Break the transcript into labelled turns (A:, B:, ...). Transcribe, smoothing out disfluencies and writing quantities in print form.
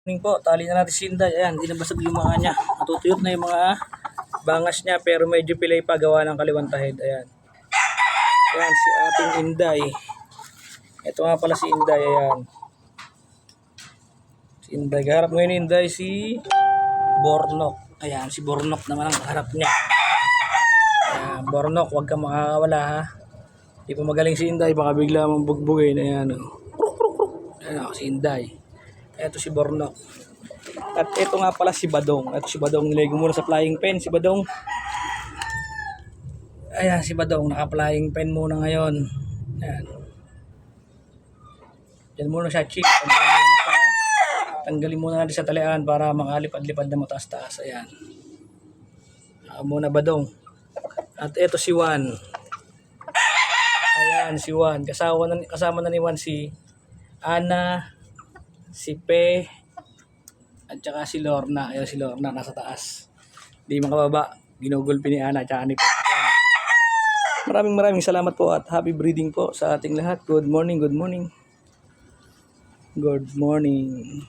A: Morning po, tali na natin si Inday. Ayan, hindi nabasag yung mga niya. Natutuyot na yung mga bangas niya pero medyo pilay pa gawa ng kaliwantahid. Ayan. Ayan si ating Inday. Ito nga pala si Inday. Ayan. Si Inday. Kaharap ngayon ni Inday si Bornok. Ayan, si Bornok naman ang kaharap niya. Ayan, Bornok, huwag kang makakawala ha. Hindi pa magaling si Inday, baka bigla mong bugbugin. Ayan o. Ayan o, si Inday. Ito si Bornok. At ito nga pala si Badong. Ito si Badong, nilagay muna sa flying pen. Si Badong. Ayan si Badong, naka-flying pen muna ngayon. Ayan. Diyan muna siya, chick. Tanggalin muna natin sa talian para makalipad-lipad na mataas-taas. Ayan. Muna Badong. At ito si Juan. Ayan si Juan. Kasama na ni Juan si Ana, si Pe, at saka si Lorna. Ayan si Lorna nasa taas. Di makababa. Ginugulpi ni Ana at saka ni Pe. Maraming salamat po at happy breeding po sa ating lahat. Good morning, good morning. Good morning.